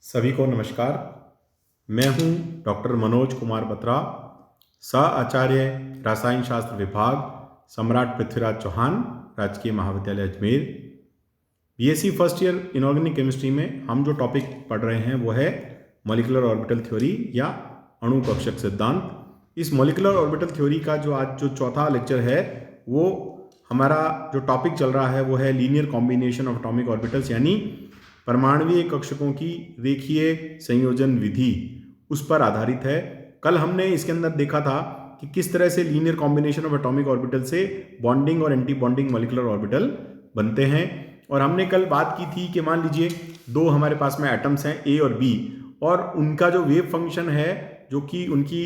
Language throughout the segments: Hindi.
सभी को नमस्कार। मैं हूं डॉक्टर मनोज कुमार बत्रा, सह आचार्य रसायन शास्त्र विभाग, सम्राट पृथ्वीराज चौहान, राजकीय महाविद्यालय Ajmer. BSc first year inorganic chemistry में हम जो टॉपिक पढ़ रहे हैं वो है मॉलिक्यूलर ऑर्बिटल थ्योरी या अणु कक्षक सिद्धांत। इस मॉलिक्यूलर ऑर्बिटल थ्योरी का आज जो चौथा लेक्चर है वो हमारा जो टॉपिक चल रहा है वो है linear combination of atomic orbitals, यानी परमाणुवीय कक्षकों की रेखीय संयोजन विधि, उस पर आधारित है। कल हमने इसके अंदर देखा था कि किस तरह से linear combination of atomic orbital से बॉन्डिंग और एंटी बॉन्डिंग मॉलिक्यूलर ऑर्बिटल बनते हैं। और हमने कल बात की थी कि मान लीजिए दो हमारे पास में एटम्स हैं ए और बी, और उनका जो वेव फंक्शन है जो कि उनकी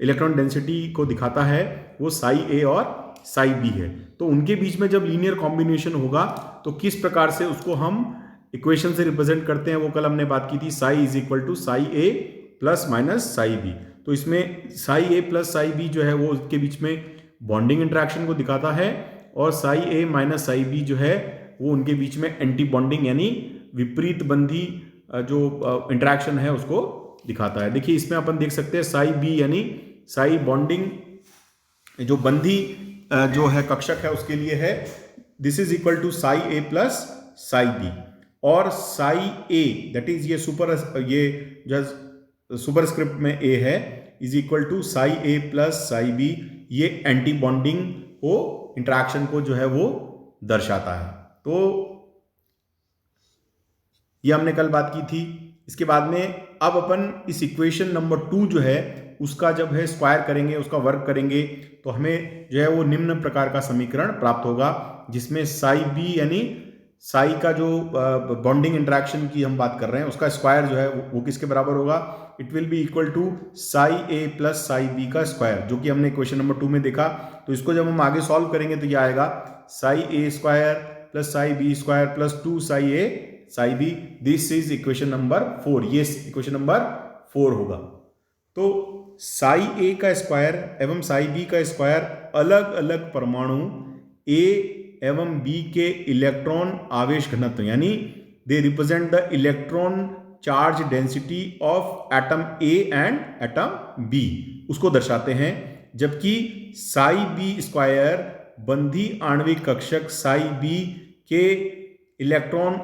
इलेक्ट्रॉन डेंसिटी को दिखाता है वो साई ए और साई बी है। तो उनके बीच में जब लीनियर कॉम्बिनेशन होगा तो किस प्रकार से उसको हम इक्वेशन से रिप्रेजेंट करते हैं वो कल हमने बात की थी। Psi is equal to psi A plus minus psi B. तो इसमें psi A plus psi B जो है वो उसके बीच में बॉन्डिंग इंटरेक्शन को दिखाता है, और साई ए माइनस साई बी जो है वो उनके बीच में एंटी बॉन्डिंग यानी विपरीत बंधी जो इंटरेक्शन है उसको दिखाता है। देखिए इसमें अपन देख सकते हैं साई बी यानी साई बॉन्डिंग जो बंधी जो है कक्षक है उसके लिए है, this is equal to psi A plus psi B. और साई ए दैट इज ये सुपर स्क्रिप्ट में ए है is equal to psi A plus psi B. ये एंटी बॉन्डिंग को इंटरेक्शन को जो है वो दर्शाता है। तो ये हमने कल बात की थी। इसके बाद में अब अपन इस इक्वेशन नंबर 2 जो है उसका जब है स्क्वायर करेंगे, उसका वर्क करेंगे, तो हमें जो है वो निम्न प्रकार का समीकरण प्राप्त होगा, जिसमें साई बी यानी साई का जो बॉन्डिंग इंटरेक्शन की हम बात कर रहे हैं उसका स्क्वायर जो है वो किसके बराबर होगा। It will be equal to psi A plus psi B का स्क्वायर, जो कि हमने क्वेश्चन नंबर 2 में देखा। तो इसको जब हम आगे सॉल्व करेंगे तो ये आएगा psi A square plus psi B square plus 2 psi A psi B. This is equation number 4। ये इक्वेशन नंबर 4 होगा। तो साई ए का स्क्वायर एवं साई बी का स्क्वायर अलग अलग परमाणु ए एवं बी के इलेक्ट्रॉन आवेश घनत्व, यानी they represent the electron charge density of atom A and atom B, उसको दर्शाते हैं। जबकि साई बी स्क्वायर बंधी आणविक कक्षक साई बी के इलेक्ट्रॉन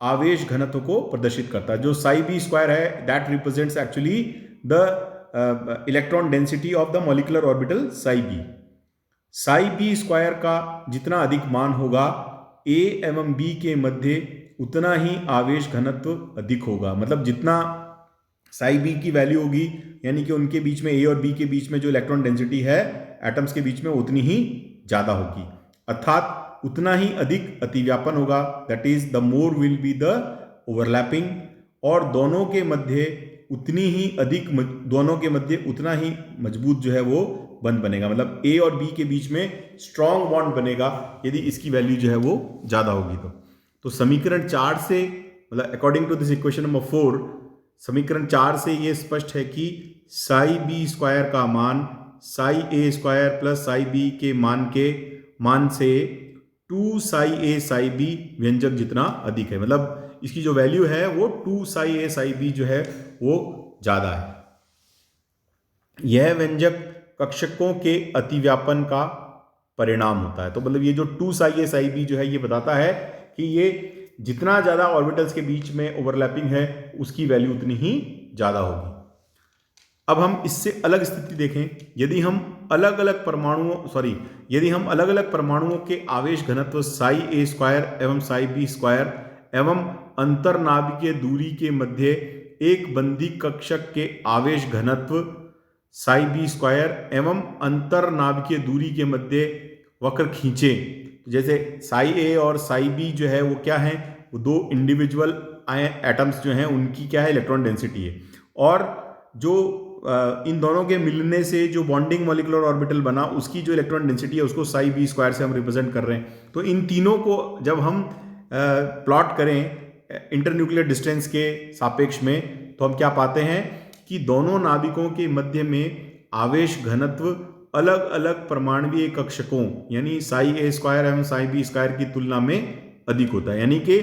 आवेश घनत्व को प्रदर्शित करता है। जो साई बी स्क्वायर है that represents actually the electron density of the molecular orbital psi B. Psi B square का जितना अधिक मान होगा ए एवं बी के मध्य उतना ही आवेश घनत्व अधिक होगा। मतलब जितना साई बी की वैल्यू होगी यानी कि उनके बीच में ए और बी के बीच में जो इलेक्ट्रॉन डेंसिटी है एटम्स के बीच में उतनी ही ज़्यादा होगी, अर्थात उतना ही अधिक अतिव्यापन होगा। That is the more will be the overlapping. और दोनों के मध्य उतना ही मजबूत जो है वो बंध बनेगा। मतलब ए और बी के बीच में स्ट्रॉन्ग बॉन्ड बनेगा यदि इसकी वैल्यू जो है वो ज़्यादा होगी। तो समीकरण 4 से, मतलब according to this equation number 4, समीकरण 4 से ये स्पष्ट है कि साई बी स्क्वायर का मान Sai A square plus psi B के मान से 2 साई ए साई बी व्यंजक जितना अधिक है। मतलब इसकी जो वैल्यू है वो 2 साई ए साई बी जो है वो ज़्यादा है। यह व्यंजक कक्षकों के अतिव्यापन का परिणाम होता है। तो मतलब ये जो 2 साई ए साई बी जो है ये बताता है कि ये जितना ज़्यादा ऑर्बिटल्स के बीच में ओवरलैपिंग है उसकी वैल्यू उतनी ही ज़्यादा होगी। अब हम इससे अलग स्थिति देखें। यदि हम अलग अलग परमाणुओं के आवेश घनत्व साई ए स्क्वायर एवं साई बी स्क्वायर एवं अंतरनाभिकीय दूरी के मध्य एक बंधी कक्षक के आवेश घनत्व साई बी स्क्वायर एवं अंतरनाभिकीय दूरी के मध्य वक्र खींचे, जैसे साई ए और साई बी जो है वो क्या है, वो दो इंडिविजुअल एटम्स जो हैं उनकी क्या है, इलेक्ट्रॉन डेंसिटी है। और जो इन दोनों के मिलने से जो बॉन्डिंग मॉलिक्यूलर ऑर्बिटल बना उसकी जो इलेक्ट्रॉन डेंसिटी है उसको साई बी स्क्वायर से हम रिप्रेजेंट कर रहे हैं। तो इन तीनों को जब हम प्लॉट करें इंटरन्यूक्लियर डिस्टेंस के सापेक्ष में तो हम क्या पाते हैं कि दोनों नाभिकों के मध्य में आवेश घनत्व अलग अलग परमाणुवीय कक्षकों यानी साई ए स्क्वायर एवं साई बी स्क्वायर की तुलना में अधिक होता है। यानी कि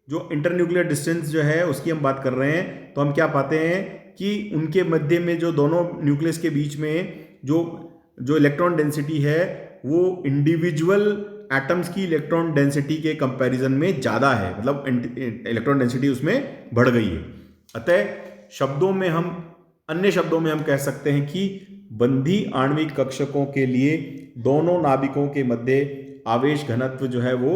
जो इंटरन्यूक्लियर डिस्टेंस जो है उसकी हम बात कर रहे हैं, तो हम क्या पाते हैं कि उनके मध्य में जो दोनों न्यूक्लियस के बीच में जो इलेक्ट्रॉन डेंसिटी है वो इंडिविजुअल एटम्स की इलेक्ट्रॉन डेंसिटी के कंपैरिजन में ज़्यादा है, मतलब इलेक्ट्रॉन डेंसिटी उसमें बढ़ गई है। अतः अन्य शब्दों में हम कह सकते हैं कि बंधी आणविक कक्षकों के लिए दोनों नाभिकों के मध्य आवेश घनत्व जो है वो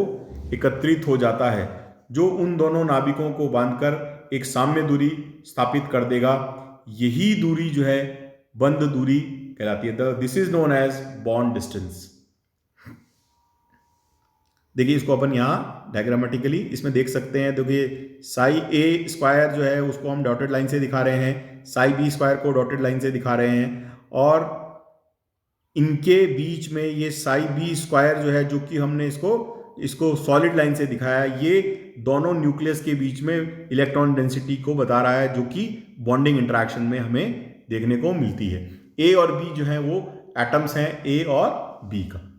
एकत्रित हो जाता है, जो उन दोनों नाभिकों को बांधकर एक साम्य दूरी स्थापित कर देगा। यही दूरी जो है बंध दूरी कहलाती है। This is known as bond distance. देखिए इसको अपन यहाँ डायग्रामेटिकली इसमें देख सकते हैं। देखिए साई ए स्क्वायर जो है उसको हम डॉटेड लाइन से दिखा रहे हैं, साई बी स्क्वायर को डॉटेड लाइन से दिखा रहे हैं, और इनके बीच में ये साई बी स्क्वायर जो है, जो कि हमने इसको सॉलिड लाइन से दिखाया, ये दोनों न्यूक्लियस के बीच में इलेक्ट्रॉन डेंसिटी को बता रहा है, जो कि बॉन्डिंग इंटरेक्शन में हमें देखने को मिलती है। ए और बी जो है वो एटम्स हैं, ए और बी का।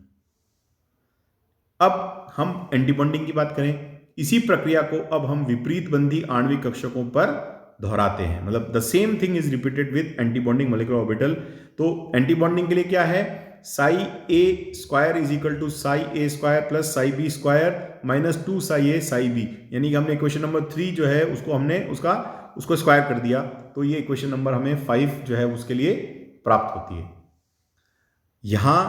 अब हम एंटी बॉन्डिंग की बात करें। इसी प्रक्रिया को अब हम विपरीत बंधी आणविक कक्षकों पर दोहराते हैं, मतलब the same thing is repeated with anti bonding molecular orbital. तो एंटी बॉन्डिंग के लिए क्या है, psi A square is equal to psi A square plus psi B square minus 2 psi A psi B, यानी कि हमने इक्वेशन नंबर 3 जो है उसको हमने उसको स्क्वायर कर दिया, तो ये इक्वेशन नंबर हमें 5 जो है उसके लिए प्राप्त होती है। यहां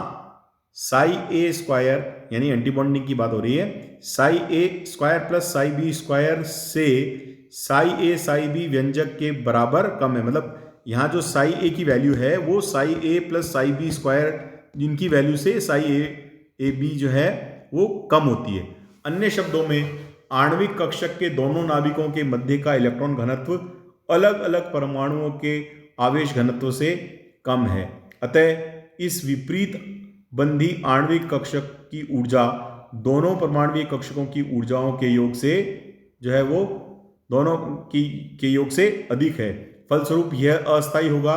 साई ए स्क्वायर यानी एंटी बॉन्डिंग की बात हो रही है, psi A square plus psi B square से साई ए साई बी व्यंजक के बराबर कम है, मतलब यहाँ जो साई ए की वैल्यू है वो Sai A plus psi B square जिनकी वैल्यू से साई ए बी जो है वो कम होती है। अन्य शब्दों में आणविक कक्षक के दोनों नाभिकों के मध्य का इलेक्ट्रॉन घनत्व अलग अलग परमाणुओं के आवेश घनत्व से कम है। अतः इस विपरीत बंधी आणविक कक्षक की ऊर्जा दोनों परमाणुीय कक्षकों की ऊर्जाओं के योग से जो है वो दोनों के योग से अधिक है। फलस्वरूप यह अस्थायी होगा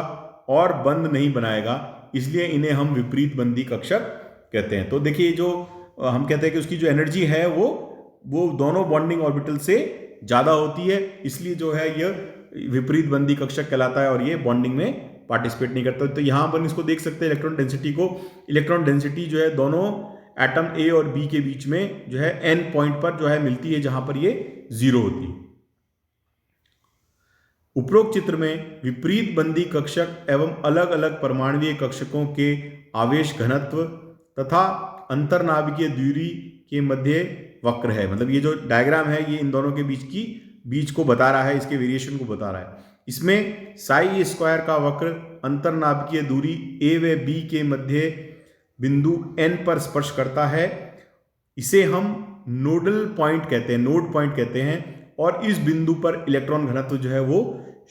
और बंध नहीं बनाएगा, इसलिए इन्हें हम विपरीत बंधी कक्षक कहते हैं। तो देखिए जो हम कहते हैं कि उसकी जो एनर्जी है वो दोनों बॉन्डिंग ऑर्बिटल से ज़्यादा होती है, इसलिए जो है यह विपरीत बंधी कक्षक कहलाता है और ये बॉन्डिंग में पार्टिसिपेट नहीं करता। तो यहाँ अपन इसको देख सकते हैं इलेक्ट्रॉन डेंसिटी को। इलेक्ट्रॉन डेंसिटी जो है दोनों एटम ए और बी के बीच में जो है एन पॉइंट पर जो है मिलती है, जहां पर ये 0 होती है। उपरोक्त चित्र में विपरीत बंधी कक्षक एवं अलग अलग परमाणुीय कक्षकों के आवेश घनत्व तथा अंतरनाभिकीय दूरी के मध्य वक्र है, मतलब ये जो डायग्राम है ये इन दोनों के बीच को बता रहा है, इसके वेरिएशन को बता रहा है। इसमें साई स्क्वायर का वक्र अंतरनाभिकीय दूरी ए व बी के मध्य बिंदु एन पर स्पर्श करता है। इसे हम नोडल पॉइंट कहते हैं, नोड पॉइंट कहते हैं, और इस बिंदु पर इलेक्ट्रॉन घनत्व जो है वो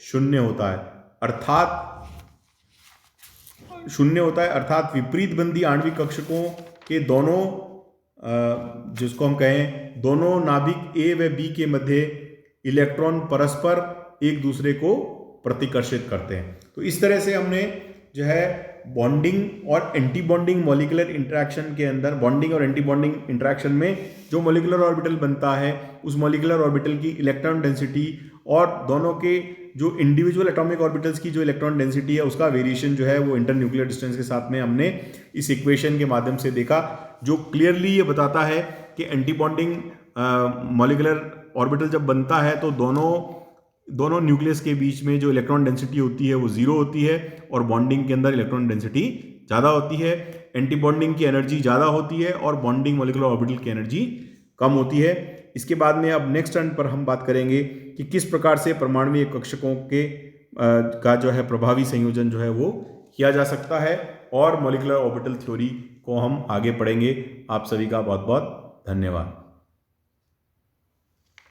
शून्य होता है, अर्थात विपरीत बंधी आणविक कक्षकों के दोनों जिसको हम कहें दोनों नाभिक ए व बी के मध्य इलेक्ट्रॉन परस्पर एक दूसरे को प्रतिकर्षित करते हैं। तो इस तरह से हमने जो है बॉन्डिंग और एंटी बॉन्डिंग मॉलिक्यूलर इंटरेक्शन के अंदर, बॉन्डिंग और एंटी बॉन्डिंग इंटरेक्शन में जो मॉलिक्यूलर ऑर्बिटल बनता है उस मॉलिक्यूलर ऑर्बिटल की इलेक्ट्रॉन डेंसिटी और दोनों के जो इंडिविजुअल एटॉमिक ऑर्बिटल्स की जो इलेक्ट्रॉन डेंसिटी है उसका वेरिएशन जो है वो इंटरन्यूक्लियर डिस्टेंस के साथ में हमने इस इक्वेशन के माध्यम से देखा, जो क्लियरली ये बताता है कि एंटी बॉन्डिंग मॉलिक्यूलर ऑर्बिटल जब बनता है तो दोनों न्यूक्लियस के बीच में जो इलेक्ट्रॉन डेंसिटी होती है वो 0 होती है और बॉन्डिंग के अंदर इलेक्ट्रॉन डेंसिटी ज़्यादा होती है। एंटी बॉन्डिंग की एनर्जी ज़्यादा होती है और बॉन्डिंग मॉलिक्यूलर ऑर्बिटल की एनर्जी कम होती है। इसके बाद में अब नेक्स्ट टर्न पर हम बात करेंगे कि किस प्रकार से परमाणुीय कक्षकों के का जो है प्रभावी संयोजन जो है वो किया जा सकता है, और मॉलिक्यूलर ऑर्बिटल थ्योरी को हम आगे पढ़ेंगे। आप सभी का बहुत बहुत धन्यवाद।